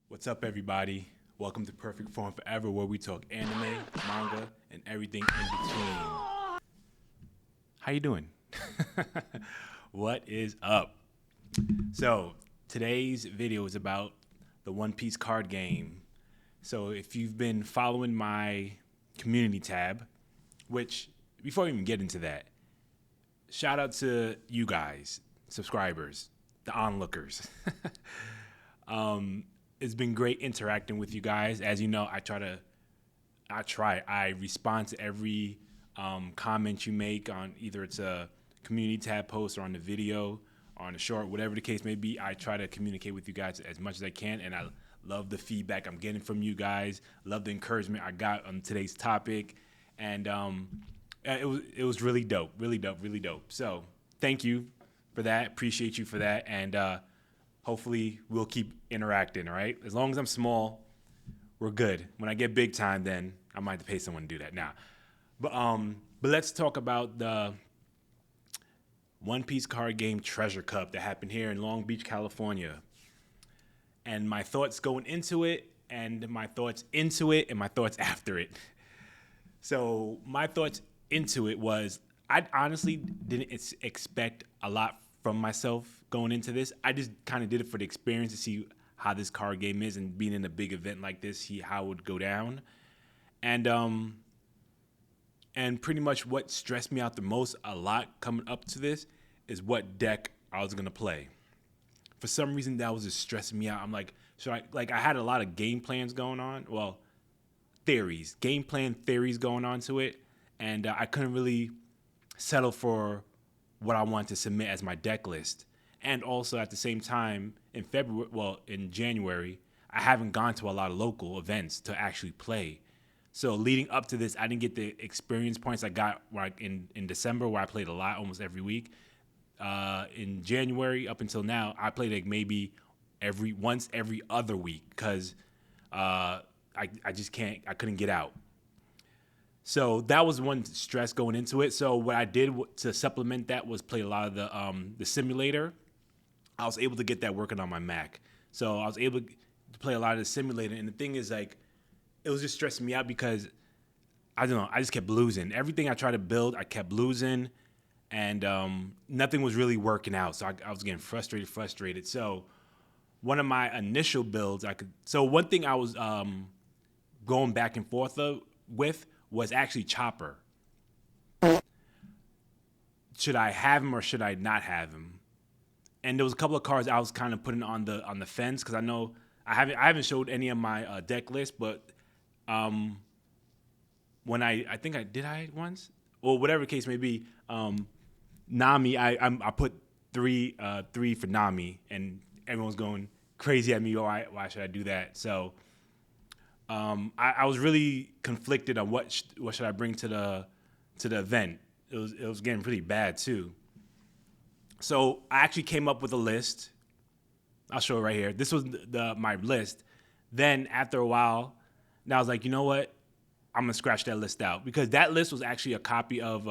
What's up, everybody? Welcome to Perfect Form Forever, where we talk anime, manga, and everything in between. How you doing? What is up? So today's video is about the One Piece card game. So if you've been following my community tab, which before we even get into that, shout out to you guys, subscribers, the onlookers. It's been great interacting with you guys. As you know, I respond to every comment you make on either it's a community tab post or on the video or on the short, whatever the case may be. I try to communicate with you guys as much as I can, and I love the feedback I'm getting from you guys. Love the encouragement I got on today's topic, and it was really dope, really dope, really dope. So thank you for that. Appreciate you for that, and hopefully we'll keep interacting, all right? As long as I'm small, we're good. When I get big time, then I might have to pay someone to do that. Now, but let's talk about the One Piece card game Treasure Cup that happened here in Long Beach, California. And my thoughts going into it, and my thoughts into it, and my thoughts after it. So my thoughts into it was, I honestly didn't expect a lot from myself going into this. I just kind of did it for the experience to see how this card game is, and being in a big event like this, see how it would go down. And pretty much what stressed me out the most a lot coming up to this is what deck I was gonna play. For some reason, that was just stressing me out. I'm like, I had a lot of game plans going on. Well, game plan theories going on to it, and I couldn't really settle for what I wanted to submit as my deck list. And also at the same time, in January, I haven't gone to a lot of local events to actually play. So leading up to this, I didn't get the experience points I got in December, where I played a lot, almost every week. In January up until now, I played like maybe every other week, because I couldn't get out. So that was one stress going into it. So what I did to supplement that was play a lot of the simulator. I was able to get that working on my Mac. So I was able to play a lot of the simulator. And the thing is, like, it was just stressing me out because, I don't know, I just kept losing. Everything I tried to build, I kept losing. And nothing was really working out. So I was getting frustrated. So one of my initial builds, one thing I was going back and forth with was actually Chopper. Should I have him or should I not have him? And there was a couple of cards I was kind of putting on the fence, because I know I haven't showed any of my deck list, but when I think I did once, or whatever the case may be, Nami, I put three for Nami, and everyone's going crazy at me. Why should I do that? So I was really conflicted on what should I bring to the event. It was getting pretty bad too. So I actually came up with a list. I'll show it right here. This was my list. Then after a while, I was like, you know what? I'm gonna scratch that list out, because that list was actually a copy of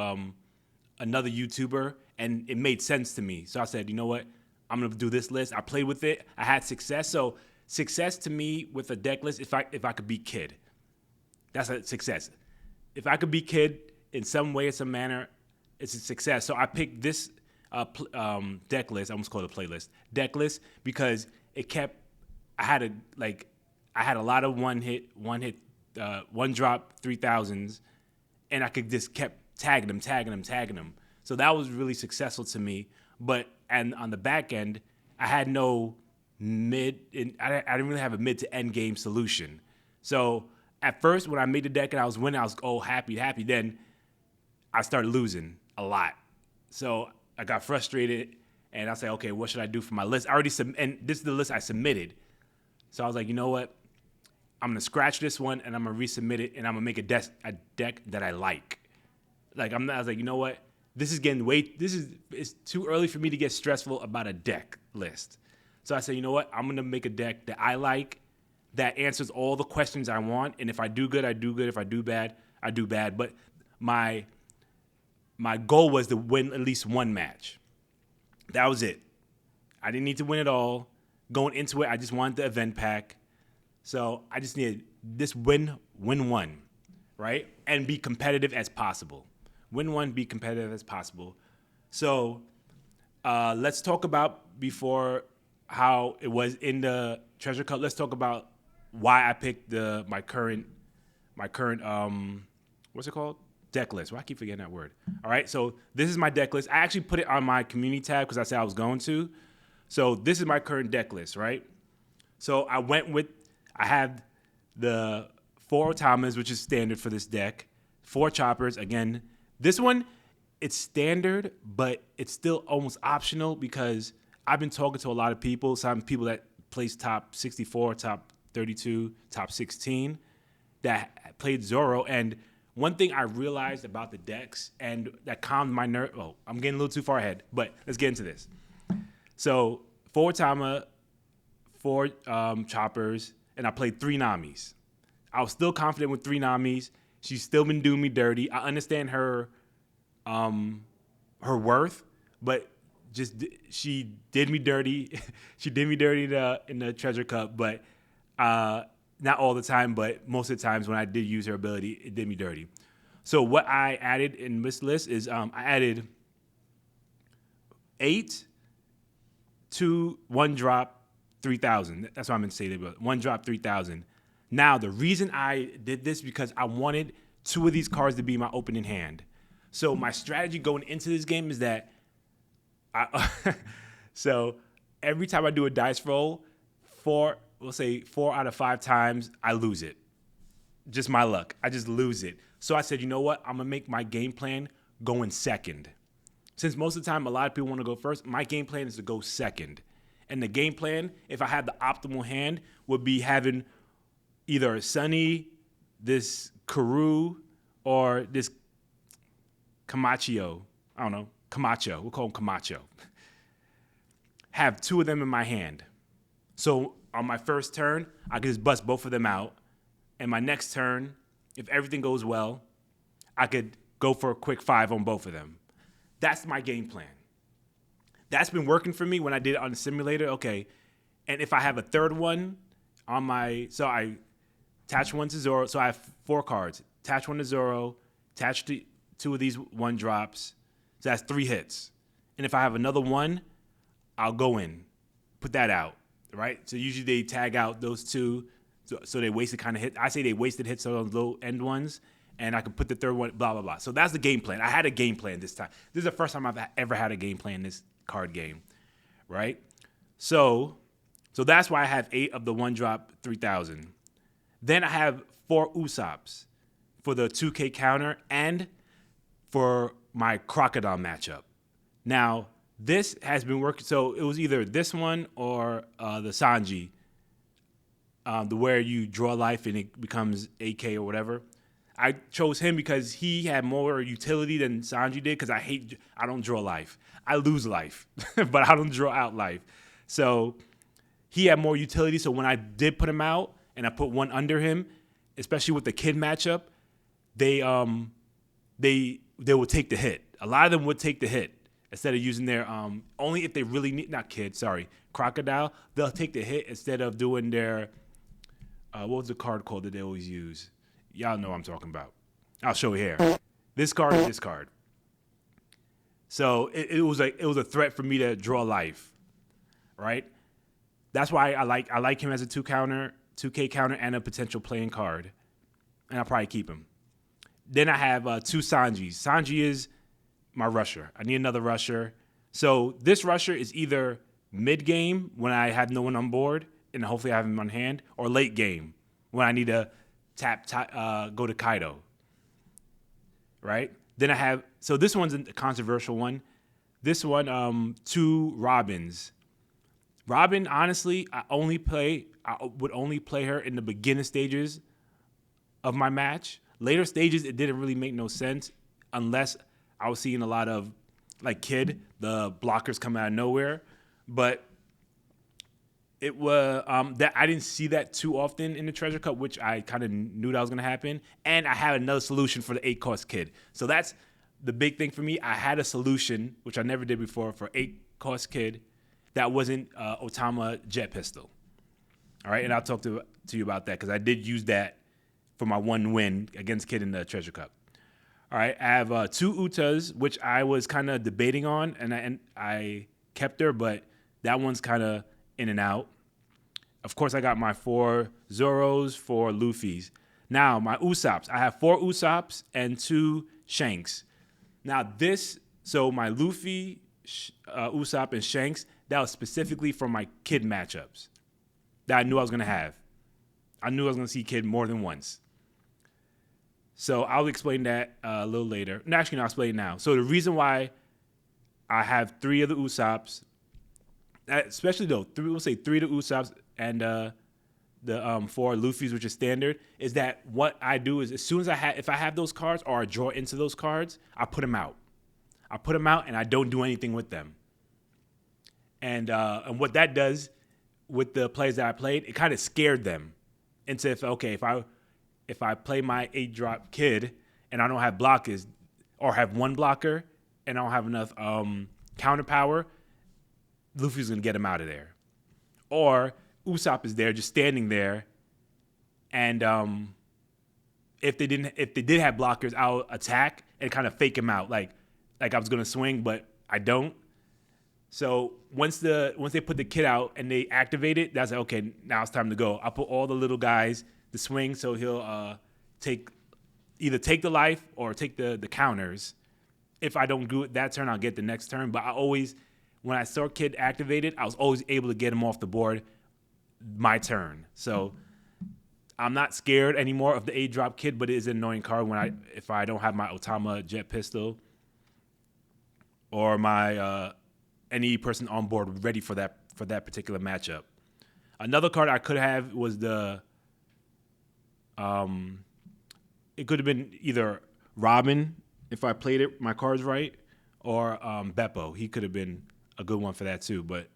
another YouTuber, and it made sense to me. So I said, you know what? I'm gonna do this list. I played with it. I had success. So success to me with a deck list, if I could beat Kid, that's a success. If I could beat Kid in some way, in some manner, it's a success. So I picked this deck list. I almost called it a playlist. Deck list, because I had a lot of one drop 3000s, and I could just kept tagging them. So that was really successful to me. And on the back end, I had no mid, I didn't really have a mid to end game solution. So at first, when I made the deck and I was winning, I was happy. Then I started losing a lot. So I got frustrated, and I said, okay, what should I do for my list? And this is the list I submitted. So I was like, you know what? I'm gonna scratch this one, and I'm gonna resubmit it, and I'm gonna make a deck that I like. I was like, you know what? It's too early for me to get stressful about a deck list. So I said, you know what? I'm gonna make a deck that I like, that answers all the questions I want. And if I do good, I do good. If I do bad, I do bad. But my goal was to win at least one match. That was it. I didn't need to win it all. Going into it, I just wanted the event pack. So I just need this win one, right? And be competitive as possible. Win one, be competitive as possible. So let's talk about before how it was in the Treasure Cup. Let's talk about why I picked my current what's it called? Deck list. Why I keep forgetting that word? All right, so this is my deck list. I actually put it on my community tab because I said I was going to. So this is my current deck list, right? So I have the 4 Otamas, which is standard for this deck. 4 Choppers. Again, this one, it's standard, but it's still almost optional because I've been talking to a lot of people, some people that place top 64, top 32, top 16, that played Zoro. And one thing I realized about the decks and that calmed my nerve. Oh, I'm getting a little too far ahead, but let's get into this. So 4 Tama, 4 Choppers, and I played 3 Namis. I was still confident with 3 Namis. She's still been doing me dirty. I understand her worth, but she did me dirty. She did me dirty in the Treasure Cup, but not all the time, but most of the times when I did use her ability, it did me dirty. So what I added in this list is I added 8 to 1 drop 3,000. That's what I'm going to say there, but 1 drop 3,000. Now, the reason I did this because I wanted 2 of these cards to be my opening hand. So my strategy going into this game is that so every time I do a dice roll, 4 out of 5 times, I lose it. Just my luck. I just lose it. So I said, you know what? I'm going to make my game plan going second. Since most of the time, a lot of people want to go first, my game plan is to go second. And the game plan, if I had the optimal hand, would be having either a Sunny, this Karu, or this Camacho. I don't know. Camacho. We'll call him Camacho. Have 2 of them in my hand. So on my first turn, I could just bust both of them out. And my next turn, if everything goes well, I could go for a quick 5 on both of them. That's my game plan. That's been working for me when I did it on the simulator. Okay. And if I have a third one so I attach 1 to Zoro. So I have 4 cards. Attach 1 to Zoro, attach 2 of these 1 drops. So that's 3 hits. And if I have another 1, I'll go in, put that out, right? So usually they tag out those 2, so they wasted kind of hit. I say they wasted hits on those low end ones, and I can put the third one, blah, blah, blah. So that's the game plan. I had a game plan this time. This is the first time I've ever had a game plan in this card game, right? So that's why I have 8 of the 1 drop 3,000. Then I have 4 Usops for the 2K counter and for my Crocodile matchup. Now, this has been working. So it was either this one or the Sanji, the where you draw life and it becomes AK or whatever. I chose him because he had more utility than Sanji did because I don't draw life. I lose life, but I don't draw out life. So he had more utility. So when I did put him out and I put 1 under him, especially with the kid matchup, they would take the hit. A lot of them would take the hit instead of using their only if they really need Crocodile. They'll take the hit instead of doing their what was the card called that they always use? Y'all know what I'm talking about. I'll show you here. This card and this card. So it was a threat for me to draw life, right? That's why I like him as a 2K counter, and a potential playing card, and I'll probably keep him. Then I have 2 Sanjis. Sanji is my rusher. I need another rusher. So this rusher is either mid game when I have no one on board, and hopefully I have him on hand, or late game when I need to go to Kaido, right? Then I have, so this one's a controversial one. This one, 2 Robins. Robin, honestly, I would only play her in the beginning stages of my match. Later stages, it didn't really make no sense unless I was seeing a lot of, like Kid, the blockers come out of nowhere. But it was that I didn't see that too often in the Treasure Cup, which I kind of knew that was going to happen. And I had another solution for the 8-cost Kid. So that's the big thing for me. I had a solution, which I never did before, for 8-cost Kid that wasn't Otama Jet Pistol. All right, and I'll talk to you about that because I did use that for my one win against Kid in the Treasure Cup. All right, I have 2 Utas, which I was kind of debating on, and I kept her, but that one's kind of in and out. Of course, I got my 4 Zoros, 4 Luffys. Now, my Usops. I have 4 Usops and 2 Shanks. Now, so my Luffy, Usopp, and Shanks, that was specifically for my Kid matchups that I knew I was going to have. I knew I was going to see Kid more than once. So I'll explain that a little later. No, actually, no, I'll explain it now. So the reason why I have 3 of the Usopps, especially though, we'll say 3 of the Usopps and the 4 Luffys, which is standard, is that what I do is as soon as if I have those cards or I draw into those cards, I put them out. I put them out and I don't do anything with them. And what that does with the players that I played, it kind of scared them into if I play my 8-drop Kid and I don't have blockers or have 1 blocker and I don't have enough counter power, Luffy's gonna get him out of there. Or Usopp is there just standing there, and if they did have blockers, I'll attack and kind of fake him out like I was gonna swing, but I don't. So once they put the Kid out and they activate it, that's like, okay, now it's time to go. I'll put all the little guys to swing, so he'll either take the life or take the counters. If I don't do it that turn, I'll get the next turn. But when I saw Kid activated, I was always able to get him off the board my turn. So I'm not scared anymore of the 8-drop Kid, but it is an annoying card if I don't have my Otama jet pistol or my any person on board ready for that particular matchup. Another card I could have was it could have been either Robin if I played my cards right, or Beppo. He could have been a good one for that too, but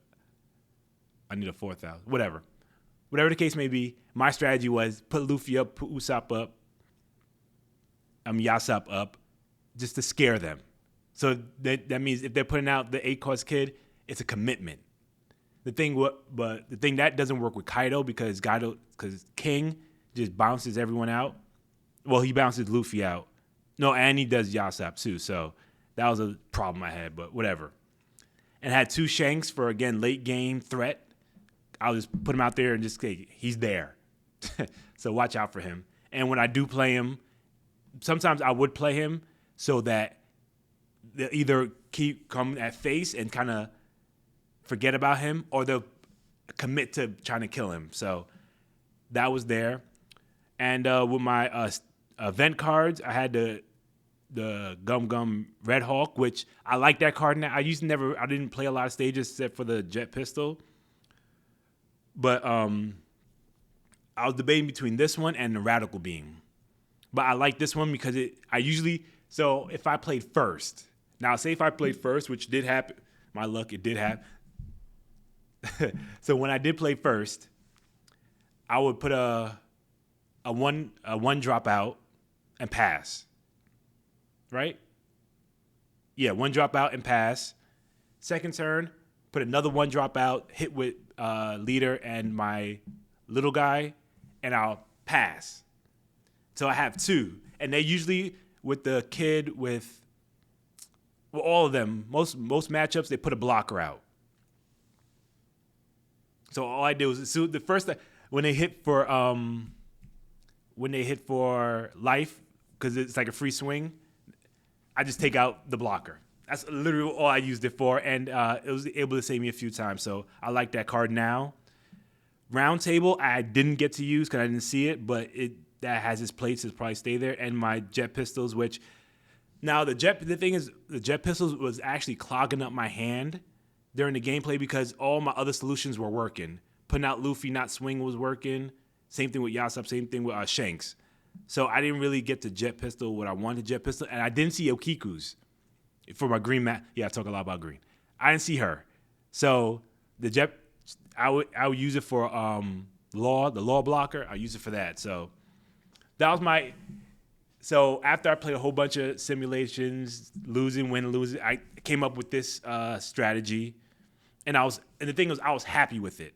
I need a 4,000. Whatever the case may be, my strategy was put Luffy up, put Usopp up, Yasop up, just to scare them. So that means if they're putting out the 8-cost Kid, it's a commitment. The thing that doesn't work with Kaido because King just bounces everyone out. Well, he bounces Luffy out. No, and he does Yasop too. So that was a problem I had, but whatever. And had 2 Shanks for, again, late game threat. I'll just put him out there and just say, he's there. So watch out for him. And when I do play him, sometimes I would play him so that they'll either keep coming at face and kind of forget about him, or they'll commit to trying to kill him. So that was there. And with my event cards, I had the Gum Red Hawk, which I like that card now. I didn't play a lot of stages except for the jet pistol. But I was debating between this one and the Radical Beam. But I like this one because so if I played first, now say if I played first, which did happen, my luck, it did happen. So when I did play first, I would put a one drop out and pass. Right? Yeah, 1 drop out and pass. Second turn, put another 1 drop out, hit with leader and my little guy, and I'll pass. So I have 2. And they usually, with the Kid, all of them, most matchups, they put a blocker out. So all I do is the first when they hit for life, because it's like a free swing, I just take out the blocker. That's literally all I used it for, and it was able to save me a few times. So I like that card now. Round Table I didn't get to use because I didn't see it, but that has its place to probably stay there. And my jet pistols, which now the thing is the jet pistols was actually clogging up my hand during the gameplay because all my other solutions were working. Putting out Luffy, not swing was working. Same thing with Yasop, same thing with Shanks. So I didn't really get to jet pistol what I wanted jet pistol, and I didn't see Okiku's for my green mat. Yeah, I talk a lot about green. I didn't see her, so the jet I would use it for the law blocker. I use it for that. So that was my. So after I played a whole bunch of simulations, losing, I came up with this strategy, and the thing was I was happy with it.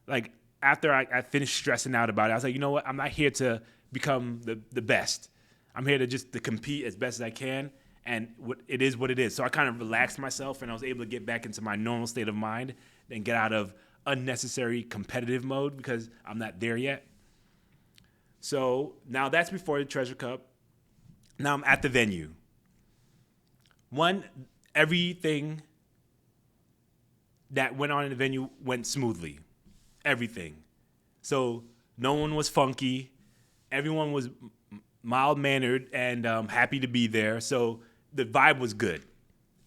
Like after I finished stressing out about it, I was like, you know what? I'm not here to become the best. I'm here to compete as best as I can, and it is what it is. So I kind of relaxed myself, and I was able to get back into my normal state of mind and get out of unnecessary competitive mode because I'm not there yet. So now that's before the Treasure Cup. Now I'm at the venue. Everything that went on in the venue went smoothly. Everything. So no one was funky. Everyone was mild-mannered and happy to be there. So the vibe was good.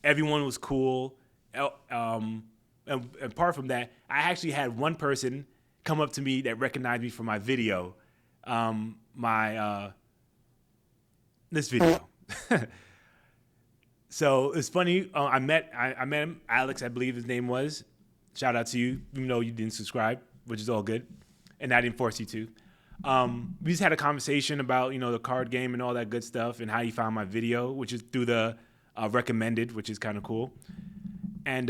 Everyone was cool. And apart from that, I actually had one person come up to me that recognized me from my video. This video. So it's funny. I met him, Alex, I believe his name was. Shout out to you, even though you didn't subscribe, which is all good, and I didn't force you to. We just had a conversation about the card game and all that good stuff, and how he found my video, which is through the recommended, which is kind of cool. And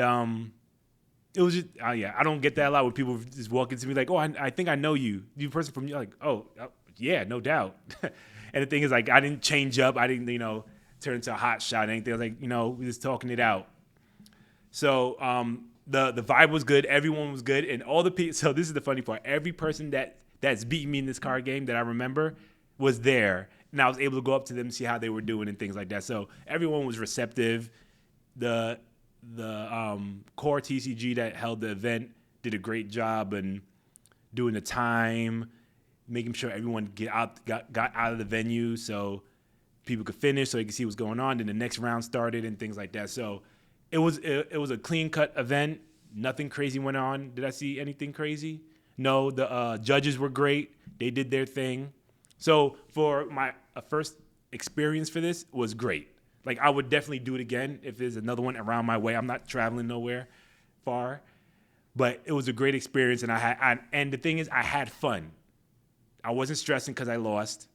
it was just I don't get that a lot when people just walk into me like, oh, I think I know you. You person from like, oh yeah, no doubt. And the thing is, like, I didn't change up. I didn't turn into a hot shot or anything. I was like, we just talking it out. So the vibe was good. Everyone was good. And all the people, so this is the funny part. Every person that's beaten me in this card game that I remember was there. And I was able to go up to them and see how they were doing and things like that. So everyone was receptive. The core TCG that held the event did a great job in doing the time, making sure everyone got out of the venue so people could finish, so you could see what's going on. Then the next round started and things like that. So it was a clean cut event. Nothing crazy went on. Did I see anything crazy? No. The judges were great. They did their thing. So for my first experience for this was great. Like, I would definitely do it again if there's another one around my way. I'm not traveling nowhere far, but it was a great experience. And and the thing is, I had fun. I wasn't stressing because I lost.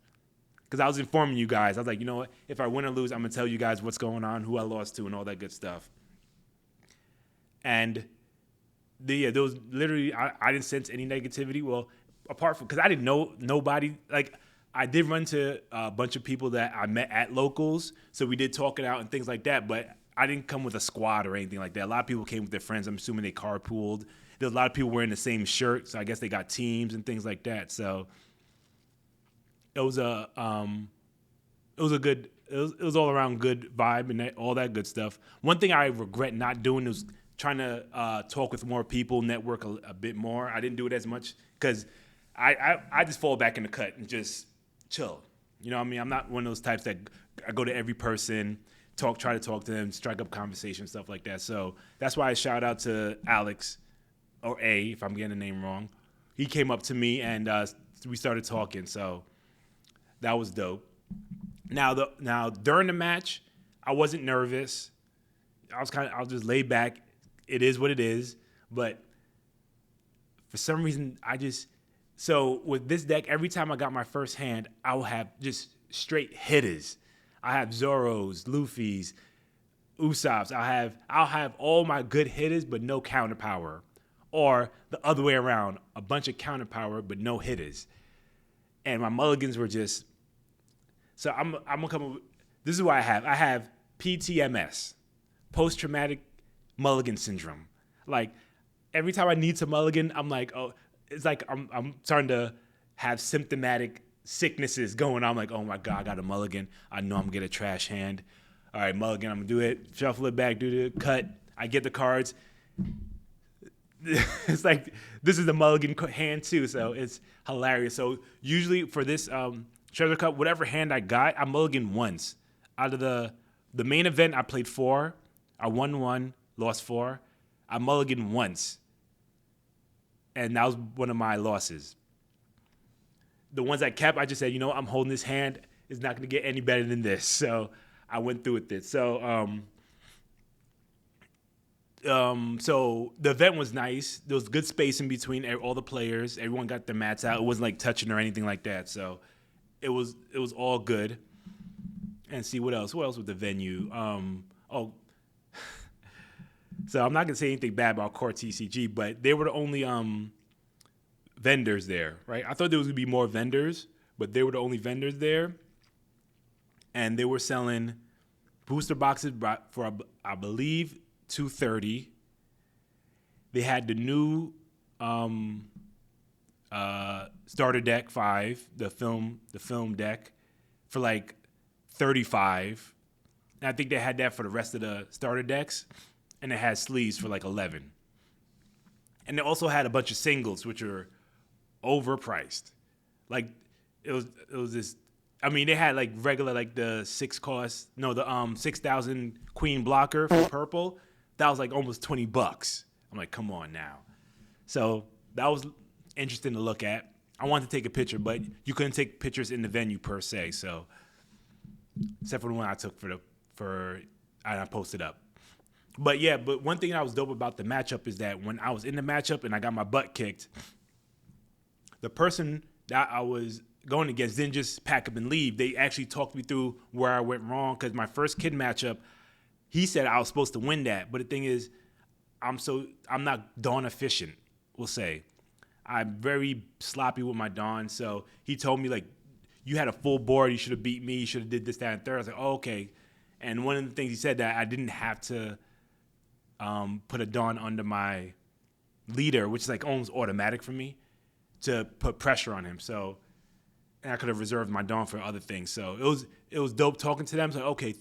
Because I was informing you guys. I was like, you know what? If I win or lose, I'm going to tell you guys what's going on, who I lost to, and all that good stuff. And there was literally, I didn't sense any negativity. Well, apart from, because I didn't know nobody. Like, I did run to a bunch of people that I met at locals. So we did talk it out and things like that. But I didn't come with a squad or anything like that. A lot of people came with their friends. I'm assuming they carpooled. There was a lot of people wearing the same shirt. So I guess they got teams and things like that. So it was a all around good vibe and all that good stuff. One thing I regret not doing was trying to talk with more people, network a bit more. I didn't do it as much because I just fall back in the cut and just chill. You know what I mean? I'm not one of those types that I go to every person, try to talk to them, strike up conversation, stuff like that. So that's why I shout out to Alex, or A, if I'm getting the name wrong. He came up to me and we started talking. So that was dope. Now during the match, I wasn't nervous. I was just laid back. It is what it is. But for some reason, so with this deck, every time I got my first hand, I will have just straight hitters. I have Zoros, Luffy's, Usopp's. I'll have all my good hitters, but no counter power. Or the other way around, a bunch of counter power, but no hitters. And my mulligans were just. So I'm gonna come up with, this is what I have. I have PTMS, post-traumatic mulligan syndrome. Like, every time I need to mulligan, I'm like, oh, it's like I'm starting to have symptomatic sicknesses going on. I'm like, oh my God, I got a mulligan. I know I'm gonna get a trash hand. All right, mulligan, I'm gonna do it. Shuffle it back, do the cut. I get the cards. It's like, this is the mulligan hand too, so it's hilarious. So usually for this Treasure Cup, whatever hand I got, I mulliganed once. Out of the main event, I played 4. I won 1, lost 4. I mulliganed once. And that was one of my losses. The ones I kept, I just said, I'm holding this hand. It's not going to get any better than this. So I went through with it. So so the event was nice. There was good space in between all the players. Everyone got their mats out. It wasn't like touching or anything like that. So it was all good. And see what else? What else with the venue? So I'm not gonna say anything bad about Core TCG, but they were the only vendors there, right? I thought there was gonna be more vendors, but they were the only vendors there, and they were selling booster boxes for I believe $230. They had the new starter deck 5, the film deck, for like $35. And I think they had that for the rest of the starter decks, and it had sleeves for like $11. And they also had a bunch of singles, which are overpriced. Like it was this. I mean, they had like regular, like the 6,000 queen blocker for purple. That was like almost $20. I'm like, come on now. So that was interesting to look at. I wanted to take a picture, but you couldn't take pictures in the venue per se. So except for the one I took and I posted up. But yeah, but one thing that was dope about the matchup is that when I was in the matchup and I got my butt kicked, the person that I was going against didn't just pack up and leave. They actually talked me through where I went wrong, because my first kid matchup, he said I was supposed to win that. But the thing is, I'm not dawn efficient, we'll say. I'm very sloppy with my dawn. So he told me, like, you had a full board, you should have beat me, you should have did this, that, and third. I was like, oh, okay. And one of the things he said, that I didn't have to put a dawn under my leader, which is like almost automatic for me, to put pressure on him. So, and I could have reserved my dawn for other things. So it was dope talking to them. So okay,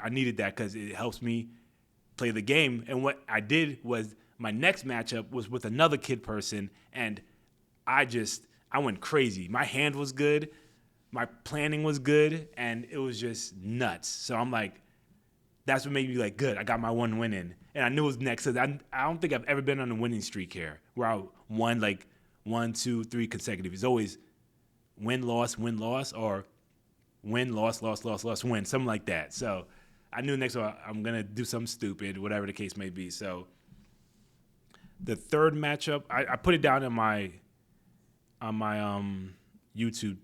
I needed that because it helps me play the game. And what I did was, my next matchup was with another kid person, and I went crazy. My hand was good, my planning was good, and it was just nuts. So I'm like, that's what made me like, good, I got my one win in. And I knew it was next, because I don't think I've ever been on a winning streak here where I won like 1, 2, 3 consecutive. It's always win, loss, or win, loss, win, something like that. So I knew next one I'm going to do something stupid, whatever the case may be. So the third matchup, I put it down on my YouTube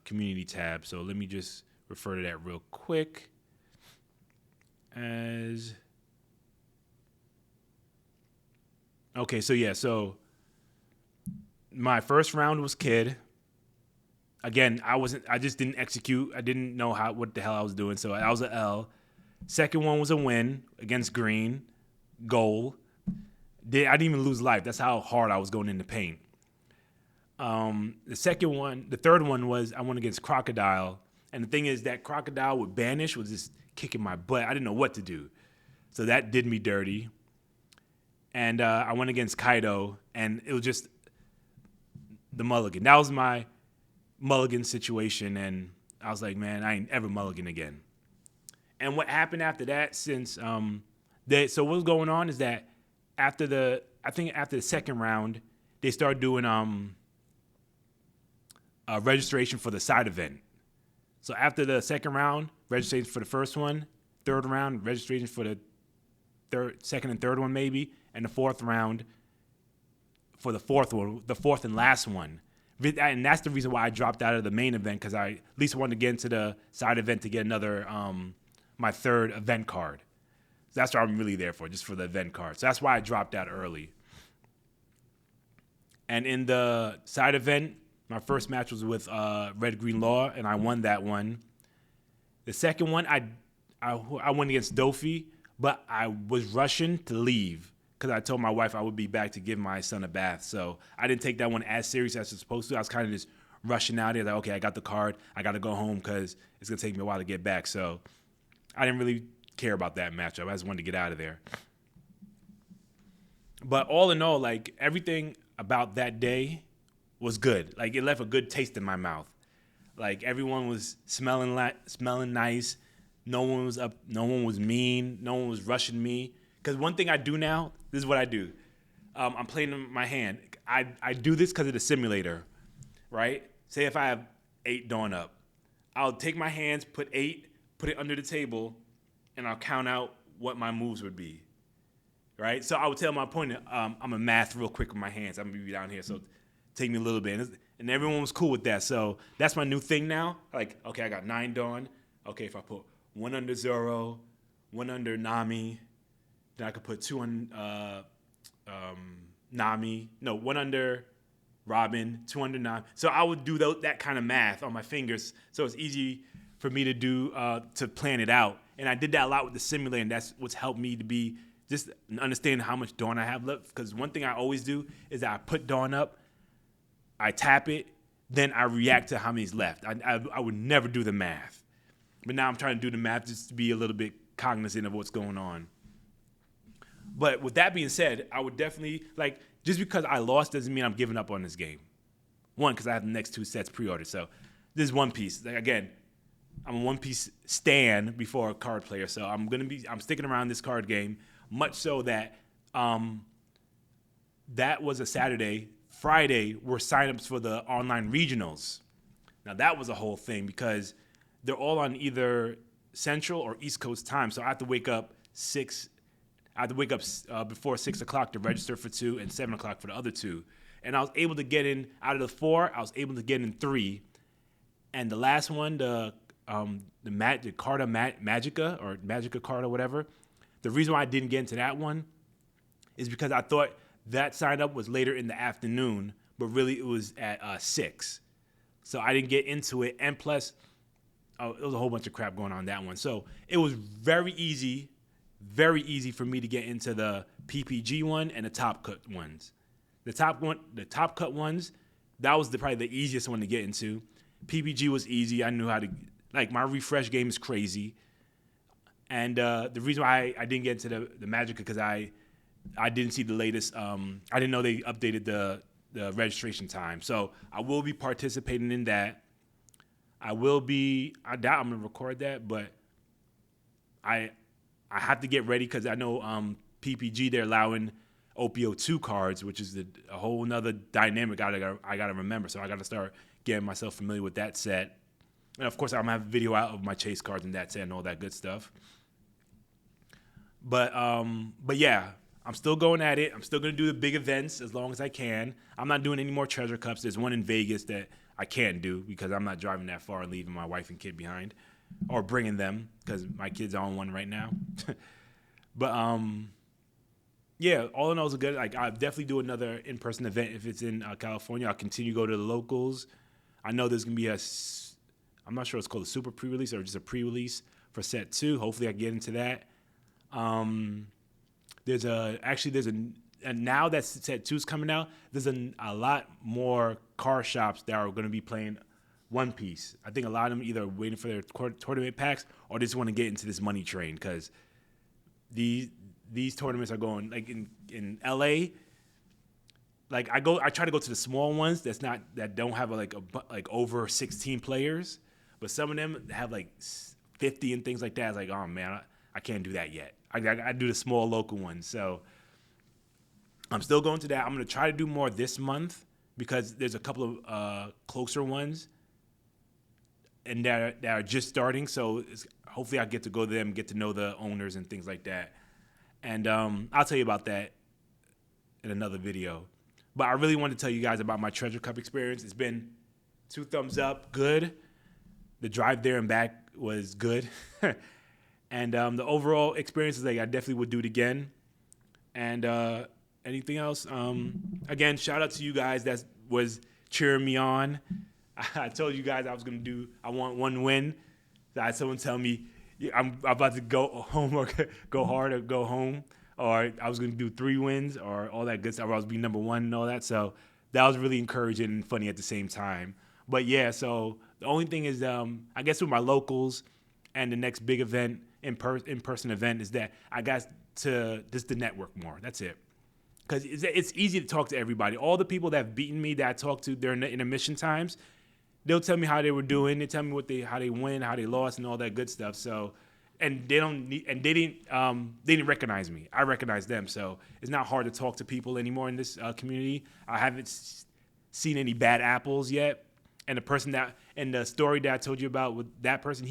community tab. So let me just refer to that real quick. So my first round was kid. Again, I just didn't execute. I didn't know what the hell I was doing. So I was an L. Second one was a win against green, goal. I didn't even lose life. That's how hard I was going in the paint. The third one was I went against Crocodile. And the thing is that Crocodile with Banish was just kicking my butt. I didn't know what to do. So that did me dirty. And I went against Kaido, and it was just the mulligan. That was my mulligan situation, and I was like, man, I ain't ever mulligan again. And what happened after that, so what was going on is that after the second round, they started doing registration for the side event. So after the second round, registration for the first one, third round, registration for the second and third one maybe, and the fourth round for the fourth and last one. And that's the reason why I dropped out of the main event, because I at least wanted to get into the side event to get another, my third event card. So that's what I'm really there for, just for the event card. So that's why I dropped out early. And in the side event, my first match was with Red Green Law, and I won that one. The second one, I went against Dofi, but I was rushing to leave because I told my wife I would be back to give my son a bath. So I didn't take that one as serious as I was supposed to. I was kind of just rushing out there, like, okay, I got the card. I got to go home because it's going to take me a while to get back. So I didn't really care about that matchup. I just wanted to get out of there. But all in all, like, everything about that day was good. Like, it left a good taste in my mouth. Like, everyone was smelling nice. No one was up. No one was mean. No one was rushing me. Because one thing I do now, this is what I do. I'm playing in my hand. I do this because of the simulator, right? Say if I have 8 Dawn up, I'll take my hands, put 8, put it under the table, and I'll count out what my moves would be, right? So I would tell my opponent, I'm going to math real quick with my hands. I'm going to be down here, so take me a little bit. And everyone was cool with that. So that's my new thing now. Like, okay, I got 9 Dawn. Okay, if I put 1 under Zoro, 1 under Nami, then I could put 2 on Nami. No, one under Robin, two under Nami. So I would do that kind of math on my fingers, so it's easy for me to do to plan it out. And I did that a lot with the simulator, and that's what's helped me to be just understand how much Dawn I have left. Because one thing I always do is that I put Dawn up, I tap it, then I react to how many's left. I would never do the math. But now I'm trying to do the math just to be a little bit cognizant of what's going on. But with that being said, I would definitely, like, just because I lost doesn't mean I'm giving up on this game. One, because I have the next 2 sets pre-ordered. So this is One Piece. Like, again, I'm a One Piece stan before a card player. So I'm sticking around this card game, much so that that was a Saturday. Friday were signups for the online regionals. Now that was a whole thing because they're all on either Central or East Coast time. So I have to wake up before 6 o'clock to register for 2 and 7 o'clock for the other 2. And I was able to get in, out of the 4, I was able to get in 3. And the last one, the Carta Magica or Magica Carta, whatever. The reason why I didn't get into that one is because I thought that sign up was later in the afternoon, but really it was at 6. So I didn't get into it. And plus, it was a whole bunch of crap going on that one. So it was very easy for me to get into the PPG one and the Top Cut ones. The top cut ones, that was probably the easiest one to get into. PPG was easy. I knew how to, like, my refresh game is crazy. And the reason why I didn't get into the Magic because I didn't see the latest. I didn't know they updated the registration time. So I will be participating in that. I doubt I'm going to record that, but I have to get ready because I know PPG, they're allowing OPO2 cards, which is a whole nother dynamic I got to remember. So I got to start getting myself familiar with that set. And, of course, I'm going to have a video out of my chase cards and that set and all that good stuff. But yeah, I'm still going at it. I'm still going to do the big events as long as I can. I'm not doing any more treasure cups. There's one in Vegas that I can't do because I'm not driving that far and leaving my wife and kid behind or bringing them because my kids are on one right now. But, yeah, all in all, it's good. Like, I'll definitely do another in-person event if it's in California. I'll continue to go to the locals. I know there's going to be I'm not sure it's called a super pre-release or just a pre-release for set 2. Hopefully I get into that. And now that set 2 is coming out, there's a lot more car shops that are going to be playing One Piece. I think a lot of them either waiting for their tournament packs or they just want to get into this money train because these tournaments are going, like, in LA. Like, I try to go to the small ones that don't have like over 16 players, but some of them have like 50 and things like that. It's like, oh man, I can't do that yet. I do the small local ones. So I'm still going to that. I'm going to try to do more this month because there's a couple of closer ones and that are just starting. So hopefully I get to go to them, get to know the owners and things like that. And I'll tell you about that in another video. But I really wanted to tell you guys about my Treasure Cup experience. It's been 2 thumbs up, good. The drive there and back was good. And the overall experience is like I definitely would do it again. And anything else? Again, shout out to you guys that was cheering me on. I told you guys I want 1 win. I had someone tell me I'm about to go home or go hard or go home. Or I was going to do 3 wins or all that good stuff. Or I was being number 1 and all that. So that was really encouraging and funny at the same time. But yeah, so the only thing is, I guess with my locals and the next big event, in-person event, is that I got to just to network more. That's it. Because it's easy to talk to everybody. All the people that have beaten me that I talk to during the intermission times, they'll tell me how they were doing. They tell me how they win, how they lost, and all that good stuff. So, and they didn't recognize me. I recognize them. So it's not hard to talk to people anymore in this community. I haven't seen any bad apples yet. And the story that I told you about with that person,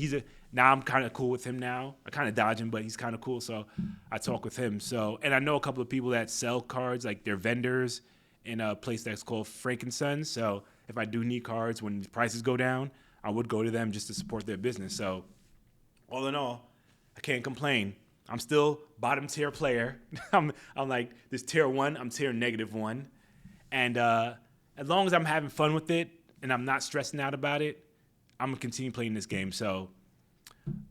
now I'm kind of cool with him now. I kind of dodge him, but he's kind of cool. So I talk with him. So, and I know a couple of people that sell cards, like they're vendors in a place that's called Frankenstein. So if I do need cards when the prices go down, I would go to them just to support their business. So all in all, I can't complain. I'm still bottom tier player. I'm like this tier 1. I'm tier -1, and as long as I'm having fun with it and I'm not stressing out about it, I'm gonna continue playing this game. So,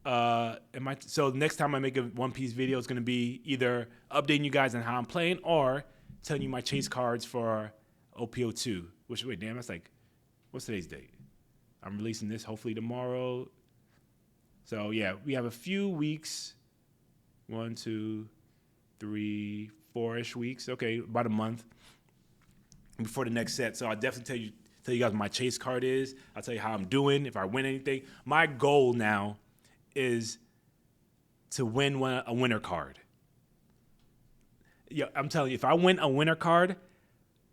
so next time I make a One Piece video, it's gonna be either updating you guys on how I'm playing or telling you my chase cards for OPO2. Which wait, damn, that's like, what's today's date? I'm releasing this hopefully tomorrow. So yeah, we have a few weeks. 1, 2, 3, 4-ish weeks. Okay, about a month before the next set. So I'll definitely tell you guys what my chase card is. I'll tell you how I'm doing, if I win anything. My goal now is to win a winner card. Yeah, I'm telling you, if I win a winner card,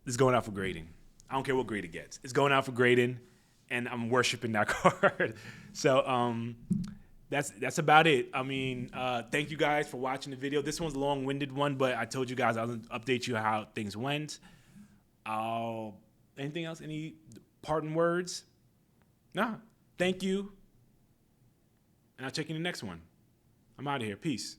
it's going out for grading. I don't care what grade it gets. It's going out for grading, and I'm worshiping that card. So that's about it. I mean, thank you guys for watching the video. This one's a long-winded one, but I told you guys I'll update you how things went. Anything else? Any parting words? Nah. Thank you. And I'll check you in the next one. I'm out of here. Peace.